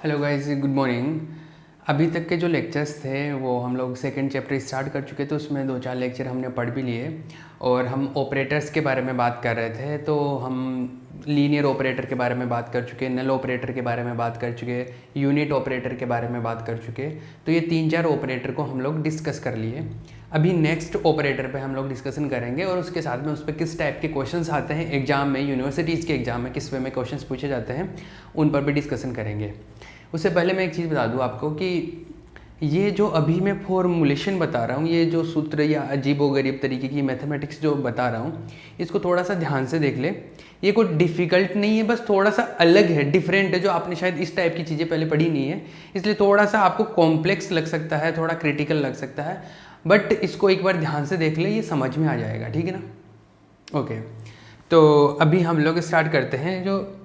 Hello guys, good morning. अभी तक के जो लेक्चर्स थे वो हम लोग सेकंड चैप्टर स्टार्ट कर चुके थे। उसमें 2-4 लेक्चर हमने पढ़ भी लिए और हम ऑपरेटर्स के बारे में बात कर रहे थे। तो हम लीनियर ऑपरेटर के बारे में बात कर चुके, नल ऑपरेटर के बारे में बात कर चुके, यूनिट ऑपरेटर के बारे में बात कर चुके। तो ये 3-4 ऑपरेटर को हम लोग डिस्कस कर लिए। अभी नेक्स्ट ऑपरेटर पे हम लोग डिस्कशन करेंगे और उसके साथ में उस पर किस टाइप के क्वेश्चंस आते हैं एग्जाम में, यूनिवर्सिटीज़ के एग्जाम में किस वे में क्वेश्चंस पूछे जाते हैं, उन पर भी डिस्कशन करेंगे। उससे पहले मैं एक चीज़ बता दूं आपको कि ये जो अभी मैं फॉर्मूलेशन बता रहा हूँ, ये जो सूत्र या अजीबोगरीब तरीके की मैथमेटिक्स जो बता रहा हूँ, इसको थोड़ा सा ध्यान से देख ले। ये कोई डिफ़िकल्ट नहीं है, बस थोड़ा सा अलग है, डिफरेंट है, जो आपने शायद इस टाइप की चीज़ें पहले पढ़ी नहीं है, इसलिए थोड़ा सा आपको कॉम्प्लेक्स लग सकता है, थोड़ा क्रिटिकल लग सकता है। बट इसको एक बार ध्यान से देख ले, ये समझ में आ जाएगा, ठीक है ना। ओके, तो अभी हम लोग स्टार्ट करते हैं। जो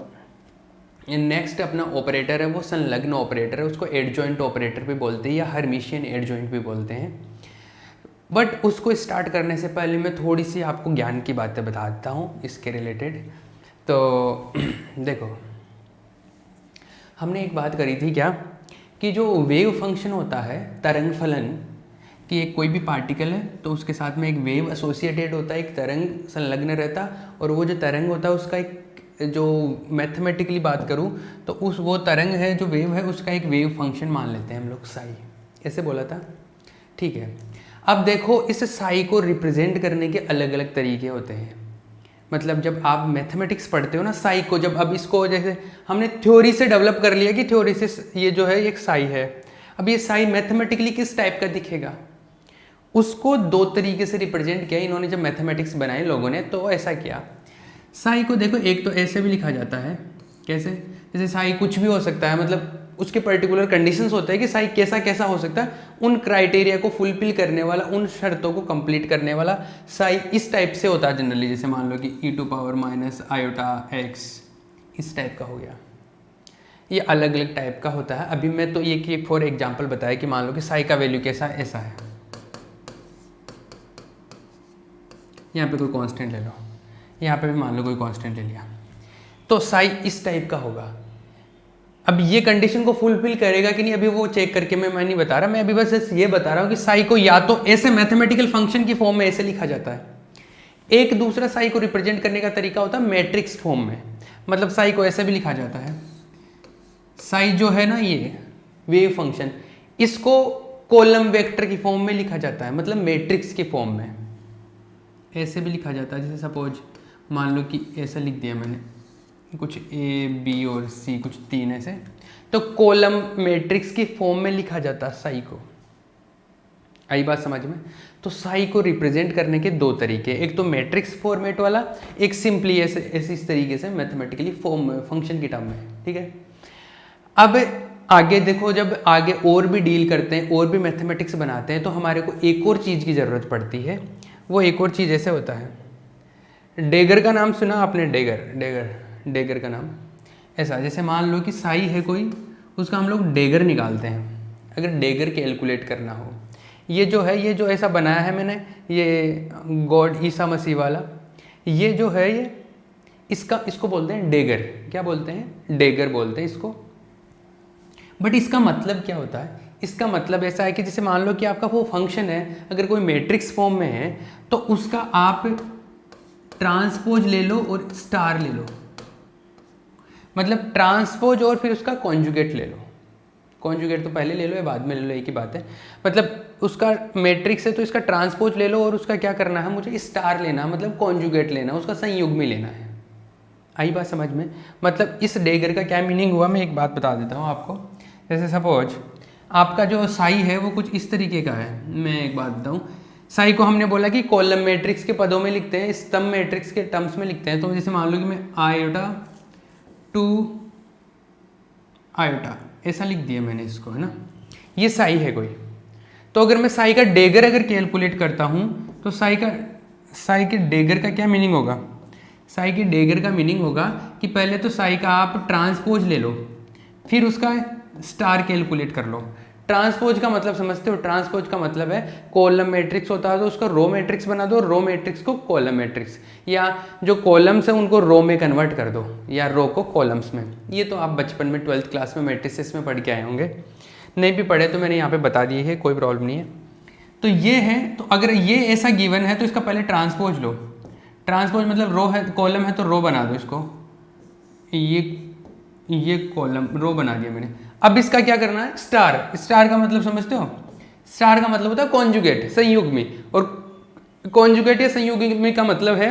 नेक्स्ट अपना ऑपरेटर है वो संलग्न ऑपरेटर है, उसको एडजॉइंट ऑपरेटर भी बोलते हैं या हर्मिशियन एडजॉइंट भी बोलते हैं। बट उसको स्टार्ट करने से पहले मैं थोड़ी सी आपको ज्ञान की बातें बता देता हूँ इसके रिलेटेड। तो देखो, हमने एक बात करी थी क्या कि जो वेव फंक्शन होता है, तरंग फलन, कि एक कोई भी पार्टिकल है तो उसके साथ में एक वेव एसोसिएटेड होता है, एक तरंग संलग्न रहता, और वो जो तरंग होता है उसका एक, जो मैथमेटिकली बात करूँ तो वो तरंग है, जो वेव है, उसका एक वेव फंक्शन मान लेते हैं हम लोग, साई, ऐसे बोला था, ठीक है। अब देखो, इस साई को रिप्रेजेंट करने के अलग अलग तरीके होते हैं। मतलब जब आप मैथमेटिक्स पढ़ते हो ना, साई को, जब अब इसको जैसे हमने थ्योरी से डेवलप कर लिया कि थ्योरी से ये जो है एक साई है, अब ये साई मैथमेटिकली किस टाइप का दिखेगा, उसको दो तरीके से रिप्रेजेंट किया इन्होंने। जब मैथमेटिक्स बनाए लोगों ने तो ऐसा किया, साई को देखो, एक तो ऐसे भी लिखा जाता है, कैसे, जैसे साई कुछ भी हो सकता है, मतलब उसके पर्टिकुलर कंडीशंस होते हैं कि साई कैसा कैसा हो सकता है, उन क्राइटेरिया को फुलफिल करने वाला, उन शर्तों को कंप्लीट करने वाला साई इस टाइप से होता है जनरली। जैसे मान लो कि e⁻⁻x इस टाइप का हो गया। ये अलग अलग टाइप का होता है। अभी मैं तो ये कि फॉर एग्जाम्पल बताया कि मान लो कि साई का वैल्यू कैसा ऐसा है, यहाँ पे कोई कांस्टेंट ले लो, यहाँ पे भी मान लो कोई कांस्टेंट ले लिया, तो साई इस टाइप का होगा। अब ये कंडीशन को फुलफिल करेगा कि नहीं, अभी वो चेक करके मैं नहीं बता रहा, मैं अभी बस ये बता रहा हूँ कि साई को या तो ऐसे मैथमेटिकल फंक्शन की फॉर्म में ऐसे लिखा जाता है, एक दूसरा साई को रिप्रेजेंट करने का तरीका होता है मैट्रिक्स फॉर्म में। मतलब साई को ऐसे भी लिखा जाता है, साई जो है ना ये वेव फंक्शन, इसको कॉलम वेक्टर की फॉर्म में लिखा जाता है, मतलब मैट्रिक्स की फॉर्म में ऐसे भी लिखा जाता है। जैसे सपोज मान लो कि ऐसा लिख दिया मैंने, कुछ ए बी और सी, कुछ 3 ऐसे, तो कॉलम मैट्रिक्स की फॉर्म में लिखा जाता है साई को। आई बात समझ में। तो साई को रिप्रेजेंट करने के दो तरीके, एक तो मैट्रिक्स फॉर्मेट वाला, एक सिंपली ऐसे इस तरीके से मैथमेटिकली फॉर्म फंक्शन की टर्म में, ठीक है। अब आगे देखो, जब आगे और भी डील करते हैं, और भी मैथमेटिक्स बनाते हैं, तो हमारे को एक और चीज़ की ज़रूरत पड़ती है। वो एक और चीज़ ऐसे होता है, डेगर का नाम सुना आपने, डेगर का नाम ऐसा, जैसे मान लो कि साई है कोई, उसका हम लोग डेगर निकालते हैं, अगर डेगर कैलकुलेट करना हो। ये जो है, ये जो ऐसा बनाया है मैंने, ये गॉड ईसा मसीह वाला, ये जो है ये इसको बोलते हैं डेगर। क्या बोलते हैं? डेगर बोलते हैं इसको। बट इसका मतलब क्या होता है? इसका मतलब ऐसा है कि जैसे मान लो कि आपका वो फंक्शन है, अगर कोई मैट्रिक्स फॉर्म में है, तो उसका आप ट्रांसपोज ले लो और स्टार ले लो, मतलब ट्रांसपोज और फिर उसका कॉन्जुगेट ले लो। कॉन्जुगेट तो पहले ले लो या बाद में ले लो, एक ही बात है। मतलब उसका मैट्रिक्स है तो इसका ट्रांसपोज ले लो और उसका क्या करना है, मुझे स्टार लेना, मतलब कॉन्जुगेट लेना, उसका संयुग्मी लेना है। आई बात समझ में। मतलब इस डेगर का क्या मीनिंग हुआ, मैं एक बात बता देता हूँ आपको। जैसे सपोज आपका जो साई है वो कुछ इस तरीके का है। मैं एक बात बताऊँ, साई को हमने बोला कि कॉलम मैट्रिक्स के पदों में लिखते हैं, स्तंभ मैट्रिक्स के टर्म्स में लिखते हैं। तो जैसे मान लो कि मैं आयोटा टू आयोटा ऐसा लिख दिया मैंने इसको, है ना, ये साई है कोई। तो अगर मैं साई का डेगर अगर कैलकुलेट करता हूँ, तो साई के डेगर का क्या मीनिंग होगा? साई के डेगर का मीनिंग होगा कि पहले तो साई का आप ट्रांसपोज ले लो, फिर उसका स्टार कैलकुलेट कर लो। ट्रांसपोज का मतलब समझते हो? ट्रांसपोज का मतलब है कॉलम मैट्रिक्स होता है तो उसका रो मैट्रिक्स बना दो, रो मैट्रिक्स को कॉलम मैट्रिक्स, या जो कॉलम्स है उनको रो में कन्वर्ट कर दो या रो को कॉलम्स में। ये तो आप बचपन में 12th क्लास में मैट्रिसेस में पढ़ के आए होंगे, नहीं भी पढ़े तो मैंने यहाँ पे बता दिए है, कोई प्रॉब्लम नहीं है। तो ये है, तो अगर ये ऐसा गिवन है तो इसका पहले ट्रांसपोज लो। ट्रांसपोज मतलब रो है, कॉलम है तो रो बना दो इसको, ये कॉलम रो बना दिया मैंने। अब इसका क्या करना है? स्टार। स्टार का मतलब समझते हो? स्टार का मतलब होता है कॉन्जुगेट, संयुग्मी। और कॉन्जुगेट या संयुग्मी का मतलब है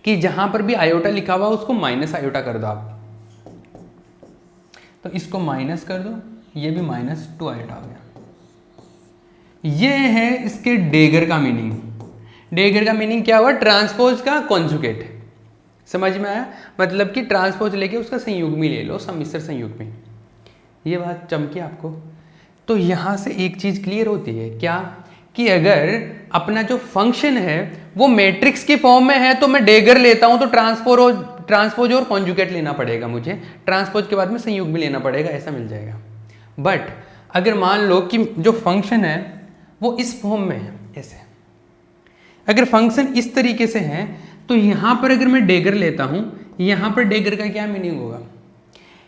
कि जहां पर भी आयोटा लिखा हुआ उसको माइनस आयोटा कर दो आप। तो इसको माइनस कर दो, ये भी -2 आयोटा हो गया। ये है इसके डेगर का मीनिंग। डेगर का मीनिंग क्या हुआ? ट्रांसपोज का कॉन्जुगेट। समझ में आया? मतलब कि ट्रांसपोज लेके उसका संयुग्मी ले लो, सम्मिश्र संयुग्मी। ये बात चमकी आपको? तो यहां से एक चीज क्लियर होती है क्या, कि अगर अपना जो फंक्शन है वो मैट्रिक्स की फॉर्म में है तो मैं डेगर लेता हूं तो ट्रांसपोज और कॉन्जुगेट लेना पड़ेगा मुझे, ट्रांसपोज के बाद में संयुग्मी लेना पड़ेगा, ऐसा मिल जाएगा। बट अगर मान लो कि जो फंक्शन है वो इस फॉर्म में है, ऐसे अगर फंक्शन इस तरीके से है तो यहां पर अगर मैं डेगर लेता हूं, यहां पर डेगर का क्या मीनिंग होगा?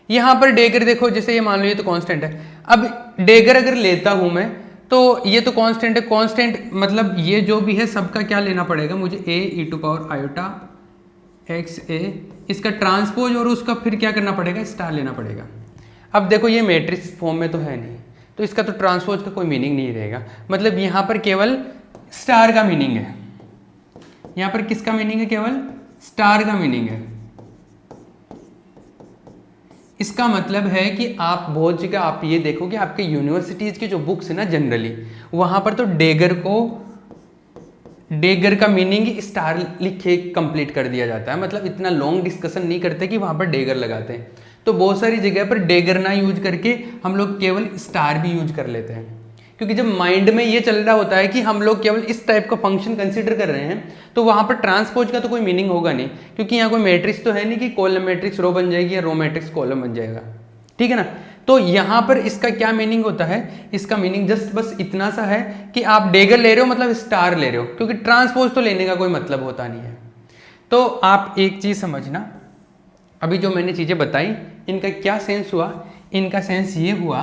यहां पर डेगर देखो, जैसे ये मान लो ये तो कांस्टेंट है, अब डेगर अगर लेता हूं मैं तो ये तो कांस्टेंट है, कांस्टेंट मतलब ये जो भी है सबका क्या लेना पड़ेगा मुझे? a e⁻∗ x a, इसका ट्रांसपोज और उसका फिर क्या करना पड़ेगा? स्टार लेना पड़ेगा। अब देखो ये मैट्रिक्स फॉर्म में तो है नहीं, तो इसका तो ट्रांसपोज का कोई मीनिंग नहीं रहेगा। मतलब यहां पर केवल स्टार का मीनिंग है। यहां पर किसका मीनिंग है? केवल स्टार का मीनिंग है। इसका मतलब है कि आप बहुत जगह आप ये देखोगे आपके यूनिवर्सिटीज की जो बुक्स है ना जनरली, वहां पर तो डेगर का मीनिंग ही स्टार लिख के कंप्लीट कर दिया जाता है। मतलब इतना लॉन्ग डिस्कशन नहीं करते कि वहां पर डेगर लगाते हैं। तो बहुत सारी जगह पर डेगर ना यूज करके हम लोग केवल स्टार भी यूज कर लेते हैं, क्योंकि जब माइंड में ये चल रहा होता है कि हम लोग केवल इस टाइप का फंक्शन कंसीडर कर रहे हैं तो वहां पर ट्रांसपोज का तो कोई मीनिंग होगा नहीं, क्योंकि यहाँ कोई मैट्रिक्स तो है नहीं कि कॉलम मैट्रिक्स रो बन जाएगी या रो मैट्रिक्स कॉलम बन जाएगा। ठीक है ना? तो यहाँ पर इसका क्या मीनिंग होता है? इसका मीनिंग जस्ट बस इतना सा है कि आप डेगर ले रहे हो मतलब स्टार ले रहे हो, क्योंकि ट्रांसपोज तो लेने का कोई मतलब होता नहीं है। तो आप एक चीज समझना, अभी जो मैंने चीजें बताई इनका क्या सेंस हुआ? इनका सेंस ये हुआ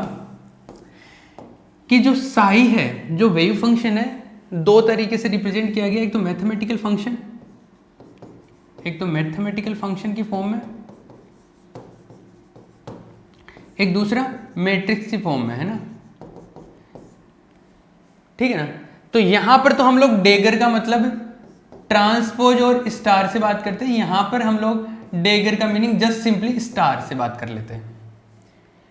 कि जो साई है, जो वेव फंक्शन है, दो तरीके से रिप्रेजेंट किया गया। एक तो मैथमेटिकल फंक्शन, एक तो मैथमेटिकल फंक्शन की फॉर्म में, एक दूसरा मैट्रिक्स की फॉर्म में, है ना? ठीक है ना? तो यहां पर तो हम लोग डेगर का मतलब ट्रांसपोज और स्टार से बात करते हैं, यहां पर हम लोग डेगर का मीनिंग जस्ट सिंपली स्टार से बात कर लेते हैं।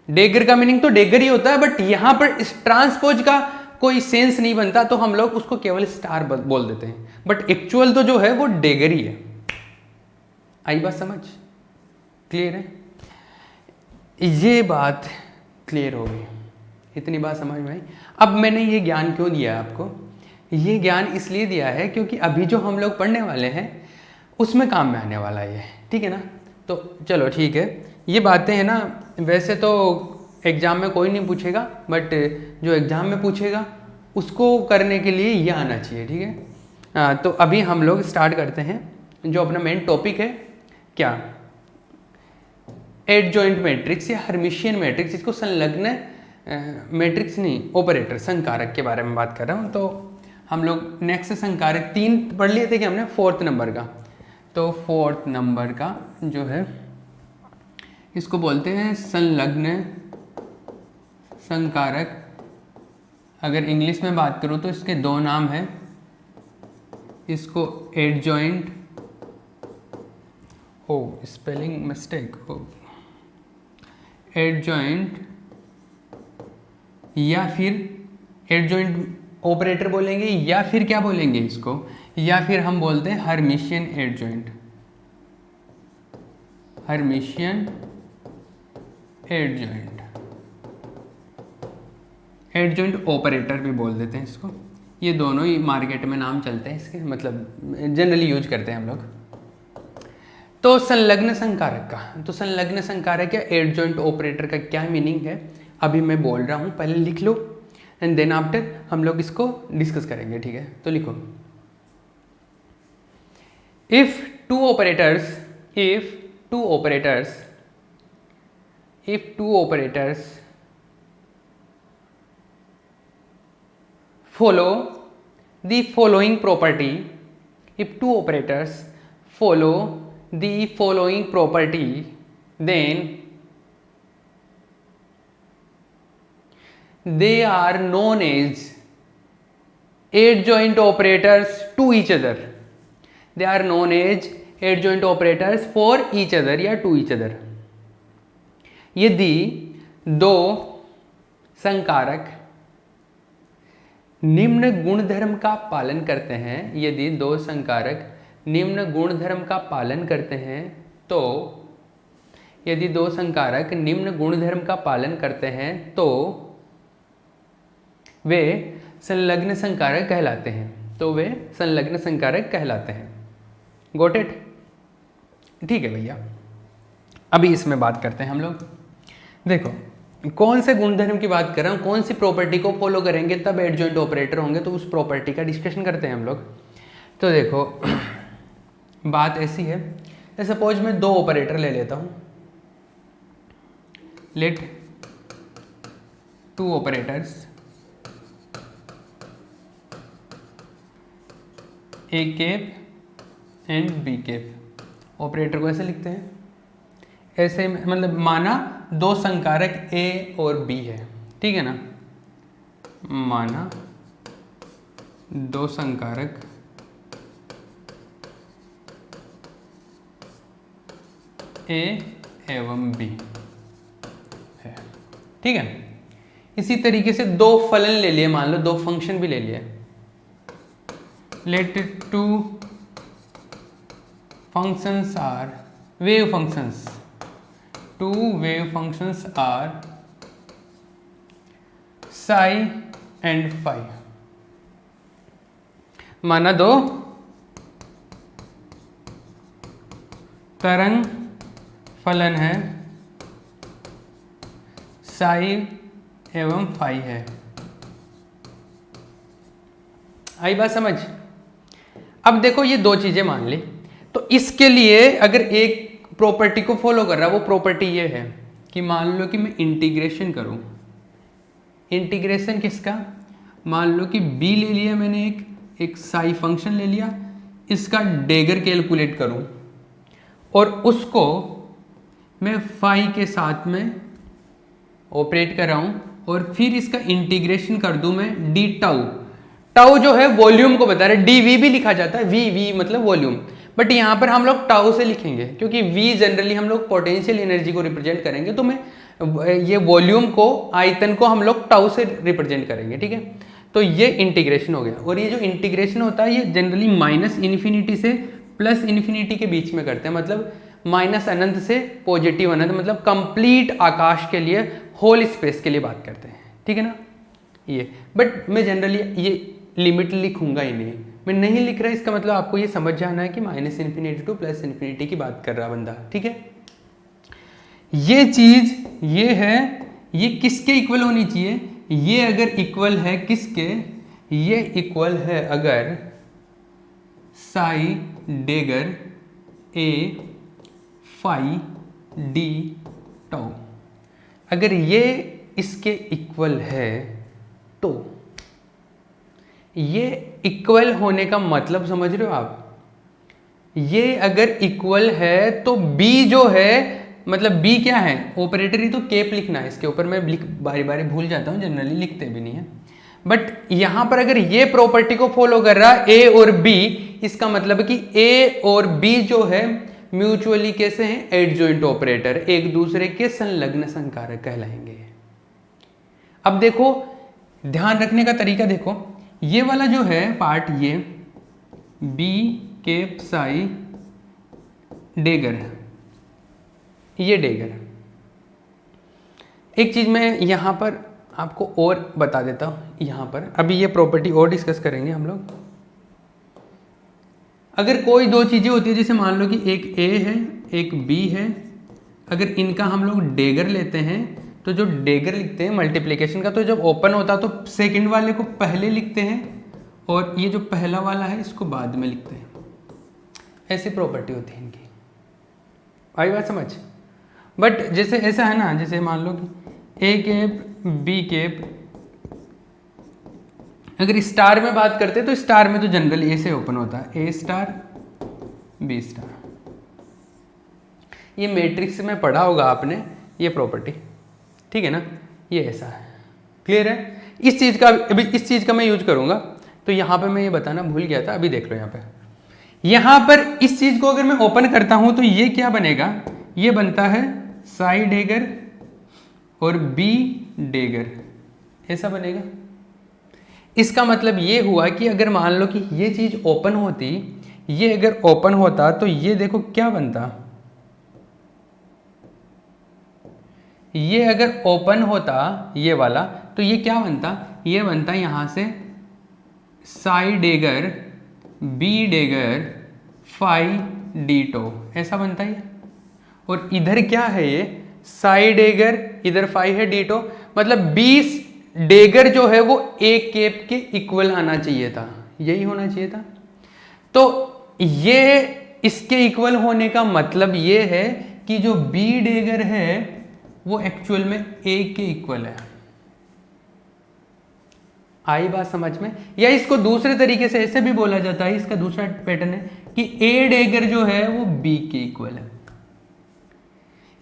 डेगर का मीनिंग तो डेगर ही होता है, बट यहां पर इस ट्रांसपोज का कोई सेंस नहीं बनता तो हम लोग उसको केवल स्टार बोल देते हैं, बट एक्चुअल तो जो है वो डेगर ही है। आई बात समझ? क्लियर है? ये बात क्लियर हो गई, इतनी बात समझ में आई। अब मैंने ये ज्ञान क्यों दिया है आपको? ये ज्ञान इसलिए दिया है क्योंकि अभी जो हम लोग पढ़ने वाले हैं उसमें काम में आने वाला है ये। ठीक है ना? तो चलो ठीक है, ये बातें हैं ना, वैसे तो एग्ज़ाम में कोई नहीं पूछेगा, बट जो एग्ज़ाम में पूछेगा उसको करने के लिए ये आना चाहिए। ठीक है? तो अभी हम लोग स्टार्ट करते हैं जो अपना मेन टॉपिक है, क्या? एडजॉइंट मैट्रिक्स या हर्मिशियन मैट्रिक्स। इसको संलग्न मैट्रिक्स नहीं, ऑपरेटर, संकारक के बारे में बात कर रहा हूँ। तो हम लोग नेक्स्ट संकारक 3 पढ़ लिए थे कि हमने 4th नंबर का, तो 4th नंबर का जो है इसको बोलते हैं संलग्न संकारक। अगर इंग्लिश में बात करूँ तो इसके 2 नाम हैं, इसको एडजॉइंट, स्पेलिंग मिस्टेक, एडजॉइंट या फिर एडजॉइंट ऑपरेटर बोलेंगे, या फिर क्या बोलेंगे इसको, या फिर हम बोलते हैं Hermitian adjoint, Hermitian adjoint, adjoint operator भी बोल देते हैं इसको। ये दोनों ही मार्केट में नाम चलते हैं इसके, मतलब जनरली यूज करते हैं हम लोग। तो संलग्न संकारक का, तो संलग्न संकारक या एडजॉइंट ऑपरेटर का क्या मीनिंग है अभी मैं बोल रहा हूँ, पहले लिख लो एंड देन आफ्टर हम लोग इसको डिस्कस करेंगे, ठीक है। तो लिखो, if two operators follow the following property, if two operators follow the following property, then they are known as adjoint operators to each other. They are known as adjoint operators for each other या to each other. यदि दो संकारक निम्न गुणधर्म का पालन करते हैं, यदि दो संकारक निम्न गुणधर्म का पालन करते हैं, तो यदि दो संकारक निम्न गुणधर्म का पालन करते हैं तो वे संलग्न संकारक कहलाते हैं, तो वे संलग्न संकारक कहलाते हैं। Got it? ठीक है भैया, अभी इसमें बात करते हैं हम लोग। देखो कौन से गुणधर्म की बात कर रहा हूँ, कौन सी प्रॉपर्टी को फॉलो करेंगे तब एडजॉइंट ऑपरेटर होंगे, तो उस प्रॉपर्टी का डिस्कशन करते हैं हम लोग। तो देखो बात ऐसी है, सपोज मैं दो ऑपरेटर ले लेता हूँ, let two operators A cap and B cap. Operator को ऐसे लिखते हैं, ऐसे मतलब माना दो संकारक ए और बी है, ठीक है ना, माना दो संकारक ए एवं बी है, ठीक है। इसी तरीके से दो फलन ले लिए, मान लो दो फंक्शन भी ले लिए, let two functions are wave functions, two wave functions are psi and phi। माना दो तरंग फलन है, psi एवं phi है। आई बात समझ? अब देखो ये दो चीजें मान ली, तो इसके लिए अगर एक प्रॉपर्टी को फॉलो कर रहा है, वो प्रॉपर्टी ये है कि मान लो कि मैं इंटीग्रेशन करूं, इंटीग्रेशन किसका, मान लो कि b ले लिया मैंने, एक साई फंक्शन ले लिया, इसका डेगर कैलकुलेट करूं और उसको मैं फाई के साथ में ऑपरेट कर रहा हूं और फिर इसका इंटीग्रेशन कर दूं मैं डी टाउ। टाउ जो है वॉल्यूम को बता रहा है, डी वी भी लिखा जाता है, वी मतलब वॉल्यूम, बट यहाँ पर हम लोग टाउ से लिखेंगे क्योंकि v जनरली हम लोग पोटेंशियल एनर्जी को रिप्रेजेंट करेंगे, तो मैं ये वॉल्यूम को, आयतन को हम लोग टाउ से रिप्रेजेंट करेंगे, ठीक है। तो ये इंटीग्रेशन हो गया, और ये जो इंटीग्रेशन होता है ये जनरली माइनस इन्फिनिटी से प्लस इन्फिनिटी के बीच में करते हैं, मतलब माइनस अनंत से पॉजिटिव अनंत, मतलब कंप्लीट आकाश के लिए, होल स्पेस के लिए बात करते हैं, ठीक है ना ये। बट मैं जनरली ये लिमिट लिखूंगा ही नहीं, मैं नहीं लिख रहा, इसका मतलब आपको ये समझ जाना है कि minus infinity two plus infinity की बात कर रहा बंदा, ठीक है। ये चीज ये है, ये किसके इक्वल होनी चाहिए, ये अगर इक्वल है किसके, ये इक्वल है अगर साई डेगर ए फाई डी टाउ, अगर ये इसके इक्वल है तो ये इक्वल होने का मतलब समझ रहे हो आप, ये अगर इक्वल है तो b जो है, मतलब b क्या है, ऑपरेटर ही तो केप लिखना है, इसके ऊपर मैं बारी बारी भूल जाता हूँ, जनरली लिखते भी नहीं है, बट यहां पर अगर ये प्रॉपर्टी को फॉलो कर रहा है a और b, इसका मतलब कि a और b जो है म्यूचुअली कैसे हैं, एडजॉइंट ऑपरेटर, एक दूसरे के संलग्न संकारक कहलाएंगे। अब देखो ध्यान रखने का तरीका देखो, ये वाला जो है पार्ट, ये बी केप साई डेगर, ये डेगर। एक चीज मैं यहां पर आपको और बता देता हूं, यहां पर अभी ये प्रॉपर्टी और डिस्कस करेंगे हम लोग। अगर कोई दो चीजें होती है, जैसे मान लो कि एक ए है एक बी है, अगर इनका हम लोग डेगर लेते हैं तो जो डेगर लिखते हैं मल्टीप्लिकेशन का, तो जब ओपन होता तो सेकंड वाले को पहले लिखते हैं और ये जो पहला वाला है इसको बाद में लिखते हैं। ऐसी प्रॉपर्टी होती है इनकी। आई बात समझ? बट जैसे ऐसा है ना, जैसे मान लो कि ए कैप बी कैप, अगर स्टार में बात करते हैं तो स्टार में तो जनरली ऐसे ओपन होता है, ए स्टार बी स्टार। ये मैट्रिक्स में पढ़ा होगा आपने ये प्रॉपर्टी, ठीक है ना? ये ऐसा है, क्लियर है? इस चीज़ का अभी इस चीज़ का मैं यूज करूंगा। तो यहाँ पे मैं ये बताना भूल गया था, अभी देख लो यहाँ पर इस चीज़ को अगर मैं ओपन करता हूँ तो ये क्या बनेगा? ये बनता है साई डेगर और बी डेगर, ऐसा बनेगा। इसका मतलब ये हुआ कि अगर मान लो कि ये चीज़ ओपन होती, ये अगर ओपन होता तो ये देखो क्या बनता, ये अगर ओपन होता ये वाला तो ये क्या बनता? ये बनता यहाँ से साई डेगर बी डेगर फाई डीटो, ऐसा बनता है। और इधर क्या है? ये साई डेगर, इधर फाई है डीटो, मतलब 20 डेगर जो है वो एक कैप के इक्वल आना चाहिए था, यही होना चाहिए था। तो ये इसके इक्वल होने का मतलब ये है कि जो बी डेगर है वो एक्चुअल में ए के इक्वल है। आई बात समझ में? या इसको दूसरे तरीके से ऐसे भी बोला जाता है, इसका दूसरा पैटर्न है कि ए डेगर जो है वो बी के इक्वल है।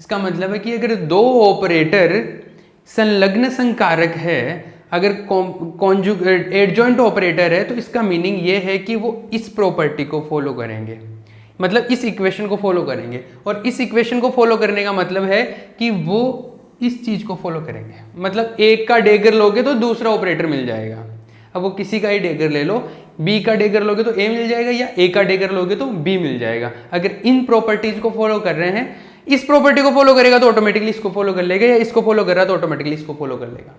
इसका मतलब है कि अगर दो ऑपरेटर संलग्न संकारक है, अगर कॉन्जुगेट एडजॉइंट ऑपरेटर है, तो इसका मीनिंग ये है कि वो इस प्रॉपर्टी को फॉलो करेंगे, मतलब इस इक्वेशन को फॉलो करेंगे। और इस इक्वेशन को फॉलो करने का मतलब है कि वो इस चीज को फॉलो करेंगे, मतलब एक का डेगर लोगे तो दूसरा ऑपरेटर मिल जाएगा। अब वो किसी का ही डेगर ले लो, बी का डेगर लोगे तो ए मिल जाएगा, या ए का डेगर लोगे तो बी मिल जाएगा। अगर इन प्रॉपर्टीज को फॉलो कर रहे हैं, इस प्रॉपर्टी को फॉलो करेगा तो ऑटोमेटिकली इसको फॉलो कर लेगा, या इसको फॉलो कर रहा तो ऑटोमेटिकली इसको फॉलो कर लेगा।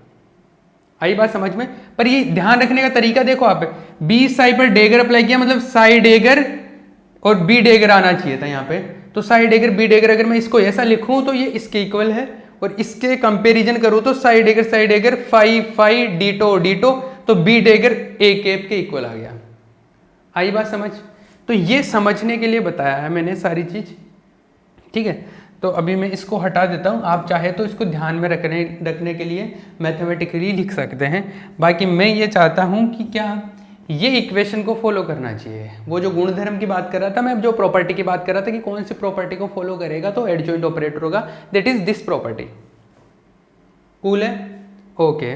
आई बात समझ में? पर ये ध्यान रखने का तरीका देखो, आप बी साई पर डेगर अप्लाई किया, मतलब साई डेगर और बी डेगर आना चाहिए था यहाँ पे। तो साई डेगर बी डेगर अगर मैं इसको ऐसा लिखूं तो ये इसके इक्वल है, और इसके कंपैरिजन करूं तो psi dagger phi phi ditto ditto, तो बी डेगर ए कैप के इक्वल आ गया। आई बात समझ? तो ये समझने के लिए बताया है मैंने सारी चीज, ठीक है? तो अभी मैं इसको हटा देता हूँ, आप चाहे तो इसको ध्यान में रखने के लिए मैथमेटिकली लिख सकते हैं। बाकी मैं ये चाहता हूँ कि क्या ये इक्वेशन को फॉलो करना चाहिए। वो जो गुणधर्म की बात कर रहा था मैं, जो प्रॉपर्टी की बात कर रहा था कि कौन सी प्रॉपर्टी को फॉलो करेगा तो एडजॉइंट ऑपरेटर होगा, that is this property. Cool है? ओके।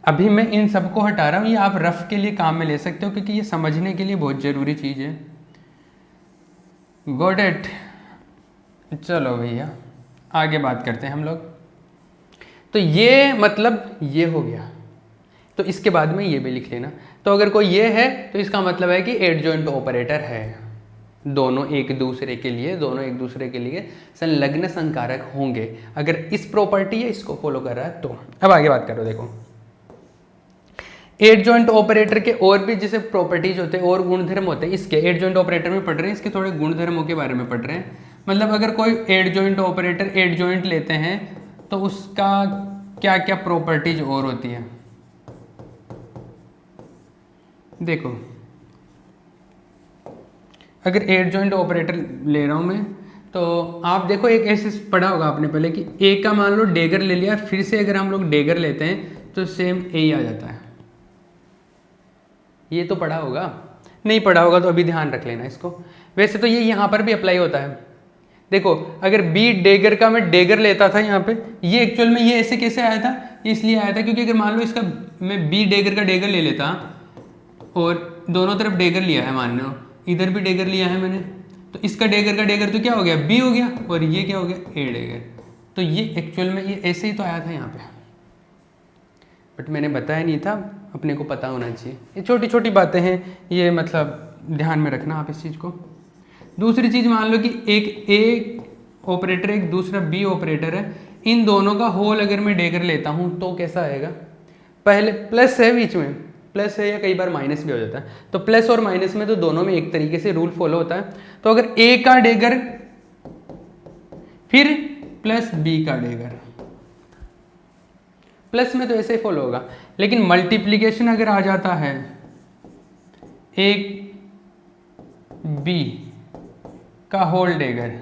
अभी मैं इन सबको हटा रहा हूँ, ये आप रफ के लिए काम में ले सकते हो क्योंकि ये समझने के लिए बहुत जरूरी चीज है। Got it? चलो भैया आगे बात करते हैं हम लोग। तो ये मतलब ये हो गया, तो इसके बाद में ये भी लिख लेना। तो अगर कोई ये है तो इसका मतलब है कि एडजॉइंट ऑपरेटर है, दोनों एक दूसरे के लिए संलग्न संकारक होंगे अगर इस प्रॉपर्टी या इसको फॉलो कर रहा है तो। अब आगे बात करो, देखो एडजॉइंट ऑपरेटर के और भी जैसे प्रॉपर्टीज होते हैं और गुणधर्म होते हैं, इसके एडजॉइंट ऑपरेटर में पढ़ रहे हैं, इसके थोड़े गुणधर्मों के बारे में पढ़ रहे हैं। मतलब अगर कोई एडजॉइंट ऑपरेटर एडजॉइंट लेते हैं तो उसका क्या क्या प्रॉपर्टीज और होती है। देखो अगर एडजॉइंट ऑपरेटर ले रहा हूं मैं, तो आप देखो एक ऐसे पढ़ा होगा आपने पहले कि ए का मान लो डेगर ले लिया, फिर से अगर हम लोग डेगर लेते हैं तो सेम ए ही आ जाता है। ये तो पढ़ा होगा, नहीं पढ़ा होगा तो अभी ध्यान रख लेना इसको। वैसे तो ये यहाँ पर भी अप्लाई होता है। देखो अगर बी डेगर का मैं डेगर लेता था यहाँ पे, ये एक्चुअल में ये ऐसे कैसे आया था, इसलिए आया था क्योंकि अगर मान लो इसका मैं बी डेगर का डेगर ले लेता और दोनों तरफ डेगर लिया है, मान लो इधर भी डेगर लिया है मैंने, तो इसका डेगर का डेगर तो क्या हो गया, बी हो गया, और ये क्या हो गया, ए डेगर। तो ये एक्चुअल में ये ऐसे ही तो आया था यहाँ पे, बट मैंने बताया नहीं था, अपने को पता होना चाहिए। ये छोटी छोटी बातें हैं, ये मतलब ध्यान में रखना आप इस चीज़ को। दूसरी चीज़ मान लो कि एक ए ऑपरेटर एक दूसरा बी ऑपरेटर है, इन दोनों का होल अगर मैं डेगर लेता हूँ तो कैसा आएगा। पहले प्लस है, बीच में प्लस है या कई बार माइनस भी हो जाता है, तो प्लस और माइनस में तो दोनों में एक तरीके से रूल फॉलो होता है। तो अगर ए का डेगर फिर प्लस बी का डेगर, प्लस में तो ऐसे ही फॉलो होगा, लेकिन मल्टीप्लिकेशन अगर आ जाता है एक बी का होल डेगर,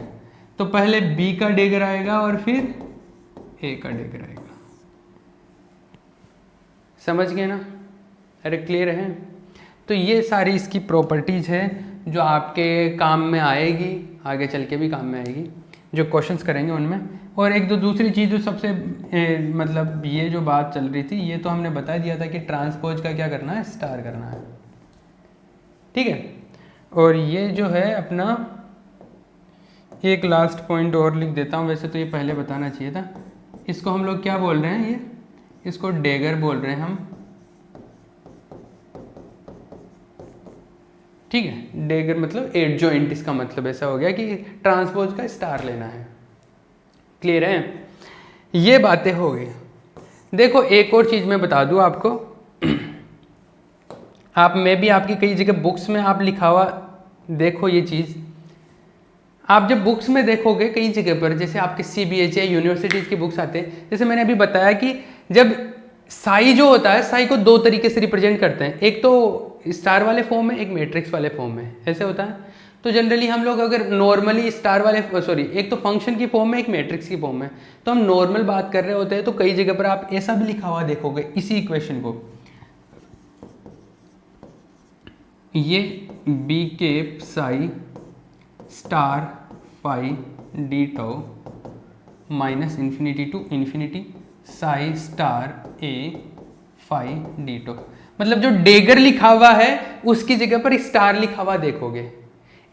तो पहले बी का डेगर आएगा और फिर ए का डेगर आएगा। समझ गए ना? अरे क्लियर है? तो ये सारी इसकी प्रॉपर्टीज है जो आपके काम में आएगी, आगे चल के भी काम में आएगी जो क्वेश्चंस करेंगे उनमें। और एक दो दूसरी चीज़ जो सबसे मतलब ये जो बात चल रही थी, ये तो हमने बता दिया था कि ट्रांसपोज का क्या करना है, स्टार करना है, ठीक है। और ये जो है अपना एक लास्ट पॉइंट और लिख देता हूँ, वैसे तो ये पहले बताना चाहिए था। इसको हम लोग क्या बोल रहे हैं, ये इसको डेगर बोल रहे हैं हम, ठीक है। डेगर मतलब एडजॉइंट, इसका मतलब ऐसा हो गया कि ट्रांसपोज का स्टार लेना है। क्लियर है? ये बातें हो गई। देखो एक और चीज़ मैं बता दूं आपको, आप में भी आपकी कई जगह बुक्स में आप लिखा हुआ देखो ये चीज़, आप जब बुक्स में देखोगे कई जगह पर, जैसे आपके CBHI यूनिवर्सिटीज़ की बुक्स आते हैं, जैसे मैंने अभी बताया कि जब साई जो होता है, साई को दो तरीके से रिप्रेजेंट करते हैं, एक तो स्टार वाले फॉर्म में, एक मैट्रिक्स वाले फॉर्म में, ऐसे होता है। तो जनरली हम लोग अगर नॉर्मली स्टार वाले एक तो फंक्शन की फॉर्म में, एक मैट्रिक्स की फॉर्म में, तो हम नॉर्मल बात कर रहे होते हैं, तो कई जगह पर आप ऐसा भी लिखा हुआ देखोगे इसी इक्वेशन को, ये B cap psi star phi d tau minus infinity to infinity psi star A phi d tau. मतलब जो डेगर लिखा हुआ है उसकी जगह पर स्टार लिखा हुआ देखोगे।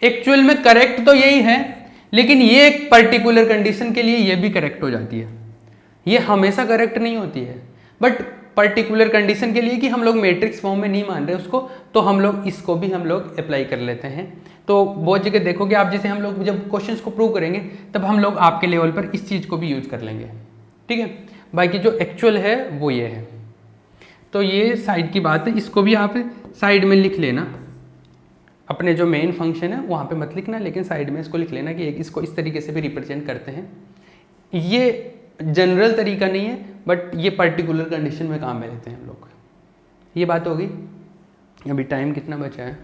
एक्चुअल में करेक्ट तो यही है, लेकिन ये एक पर्टिकुलर कंडीशन के लिए ये भी करेक्ट हो जाती है। ये हमेशा करेक्ट नहीं होती है, बट पर्टिकुलर कंडीशन के लिए कि हम लोग मैट्रिक्स फॉर्म में नहीं मान रहे उसको, तो हम लोग इसको भी हम लोग अप्लाई कर लेते हैं। तो बहुत जगह देखोगे आप, जैसे हम लोग जब क्वेश्चंस को प्रूव करेंगे तब हम लोग आपके लेवल पर इस चीज़ को भी यूज कर लेंगे, ठीक है। बाकी जो एक्चुअल है वो ये है। तो ये साइड की बात है, इसको भी आप साइड में लिख लेना, अपने जो मेन फंक्शन है वहाँ पे मत लिखना, लेकिन साइड में इसको लिख लेना कि इसको इस तरीके से भी रिप्रेजेंट करते हैं। ये जनरल तरीका नहीं है, बट ये पर्टिकुलर कंडीशन में काम में लेते हैं हम लोग। ये बात हो गई। अभी टाइम कितना बचा है?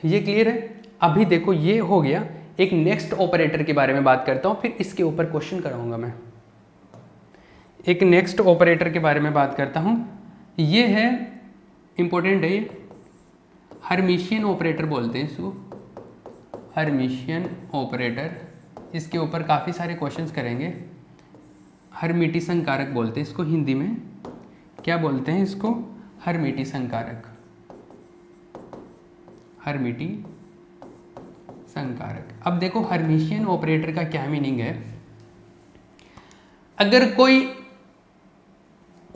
ये क्लियर है? अभी देखो ये हो गया। एक नेक्स्ट ऑपरेटर के बारे में बात करता हूँ, फिर इसके ऊपर क्वेश्चन कराऊंगा मैं। एक नेक्स्ट ऑपरेटर के बारे में बात करता हूँ, ये है इंपॉर्टेंट है, ये हर्मिशियन ऑपरेटर बोलते हैं इसको, हर्मिशियन ऑपरेटर। इसके ऊपर काफ़ी सारे क्वेश्चंस करेंगे। हर्मिटी संकारक बोलते हैं इसको, हिंदी में क्या बोलते हैं इसको? हर्मिटी संकारक, हर्मिटी संकारक। अब देखो हर्मिशियन ऑपरेटर का क्या मीनिंग है। अगर कोई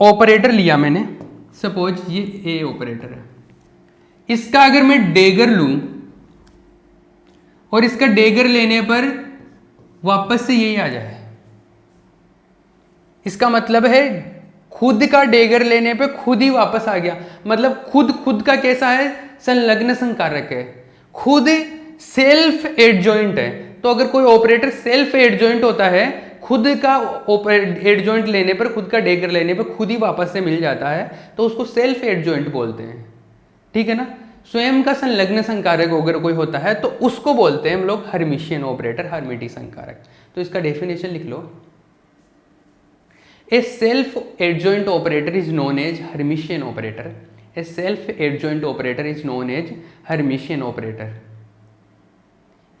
ऑपरेटर लिया मैंने, सपोज ये ए ऑपरेटर है, इसका अगर मैं डेगर लूं और इसका डेगर लेने पर वापस से यही आ जाए, इसका मतलब है खुद का डेगर लेने पे खुद ही वापस आ गया। मतलब खुद का कैसा है? संलग्न संकारक है, खुद सेल्फ एडजॉइंट है। तो अगर कोई ऑपरेटर सेल्फ एडजॉइंट होता है, खुद का एडजॉइंट लेने पर, खुद का डेगर लेने पर खुद ही वापस से मिल जाता है, तो उसको सेल्फ एडजॉइंट बोलते हैं, ठीक है ना। स्वयं का संलग्न संकारक अगर कोई होता है तो उसको बोलते हैं हम लोग हर्मिशियन ऑपरेटर, हर्मिटी संकारक। तो इसका डेफिनेशन लिख लो, A self adjoint operator is known as Hermitian operator. A self adjoint operator is known as Hermitian operator.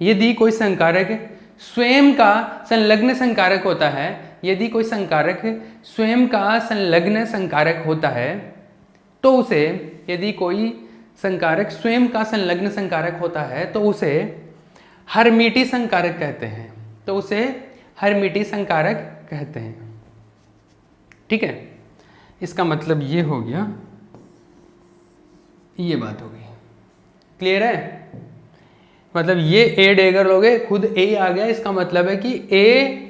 यदि कोई संकारक स्वयं का संलग्न संकारक होता है, यदि कोई संकारक स्वयं का संलग्न संकारक होता है, तो उसे, यदि कोई संकारक स्वयं का संलग्न संकारक होता है तो उसे हर्मिटी संकारक कहते हैं। तो उसे हर्मिटी संकारक कहते हैं, ठीक है। इसका मतलब ये हो गया, ये बात हो गई। क्लियर है? मतलब ये ए डेगर लोगे, खुद ए आ गया, इसका मतलब है कि ए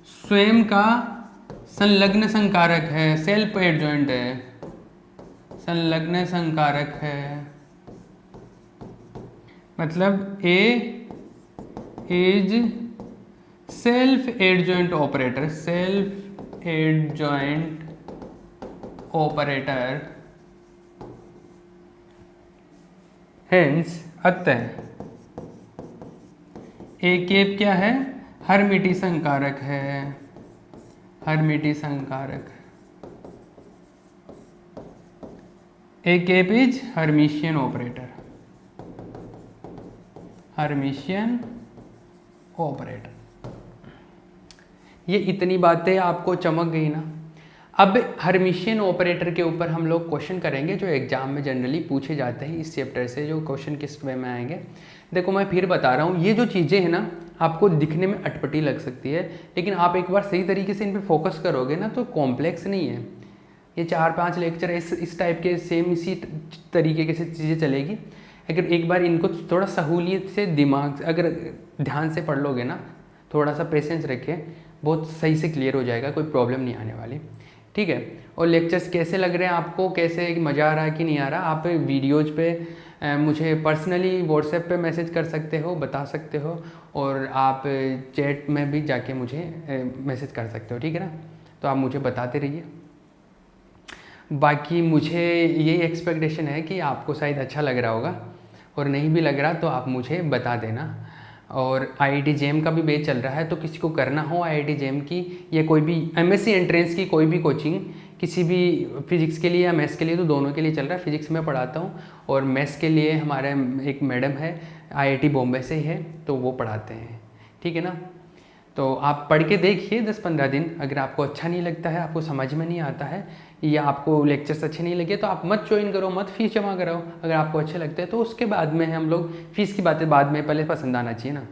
स्वयं का संलग्न संकारक है, सेल्फ एडजॉइंट है, संलग्न संकारक है। मतलब A is self adjoint operator, self adjoint operator, hence अतः ए केप क्या है, हर्मिटी संकारक है, हर्मिटी संकारक। A cap is Hermitian operator, Hermitian operator. ये इतनी बातें आपको चमक गई ना। अब हर्मिशियन ऑपरेटर के ऊपर हम लोग क्वेश्चन करेंगे जो एग्जाम में जनरली पूछे जाते हैं इस चैप्टर से, जो क्वेश्चन किस वे में आएंगे। देखो मैं फिर बता रहा हूँ, ये जो चीज़ें हैं ना आपको दिखने में अटपटी लग सकती है, लेकिन आप एक बार सही तरीके से इन पर फोकस करोगे ना तो कॉम्प्लेक्स नहीं है। ये 4-5 लेक्चर इस टाइप के सेम इसी तरीके से चीज़ें चलेगी। अगर एक बार इनको थोड़ा सहूलियत से दिमाग अगर ध्यान से पढ़ लोगे ना, थोड़ा सा पेशेंस रखे, बहुत सही से क्लियर हो जाएगा, कोई प्रॉब्लम नहीं आने वाली। ठीक है। और लेक्चर्स कैसे लग रहे हैं आपको, कैसे मज़ा आ रहा है कि नहीं आ रहा, आप वीडियोज़ पे मुझे पर्सनली व्हाट्सएप पे मैसेज कर सकते हो, बता सकते हो, और आप चैट में भी जाके मुझे मैसेज कर सकते हो। ठीक है ना, तो आप मुझे बताते रहिए। बाकी मुझे यही एक्सपेक्टेशन है कि आपको शायद अच्छा लग रहा होगा, और नहीं भी लग रहा तो आप मुझे बता देना। और IIT JEM का भी बैच चल रहा है, तो किसी को करना हो IIT JEM की या कोई भी MSc एंट्रेंस की कोई भी कोचिंग, किसी भी फिजिक्स के लिए या मैथ्स के लिए, तो दोनों के लिए चल रहा है। फिजिक्स में पढ़ाता हूँ और मैथ्स के लिए हमारे एक मैडम है IIT बॉम्बे से ही है, तो वो पढ़ाते हैं। ठीक है ना, तो आप पढ़ के देखिए 10-15 दिन। अगर आपको अच्छा नहीं लगता है, आपको समझ में नहीं आता है, या आपको लेक्चर्स अच्छे नहीं लगे, तो आप मत ज्वाइन करो, मत फीस जमा कराओ। अगर आपको अच्छे लगते हैं तो उसके बाद में हम लोग फीस की बातें बाद में, पहले पसंद आना चाहिए ना।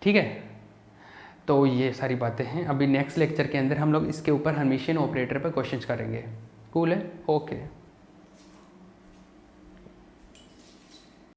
ठीक है, तो ये सारी बातें हैं। अभी नेक्स्ट लेक्चर के अंदर हम लोग इसके ऊपर हर्मिशियन ऑपरेटर पर क्वेश्चंस करेंगे। कूल है, ओके।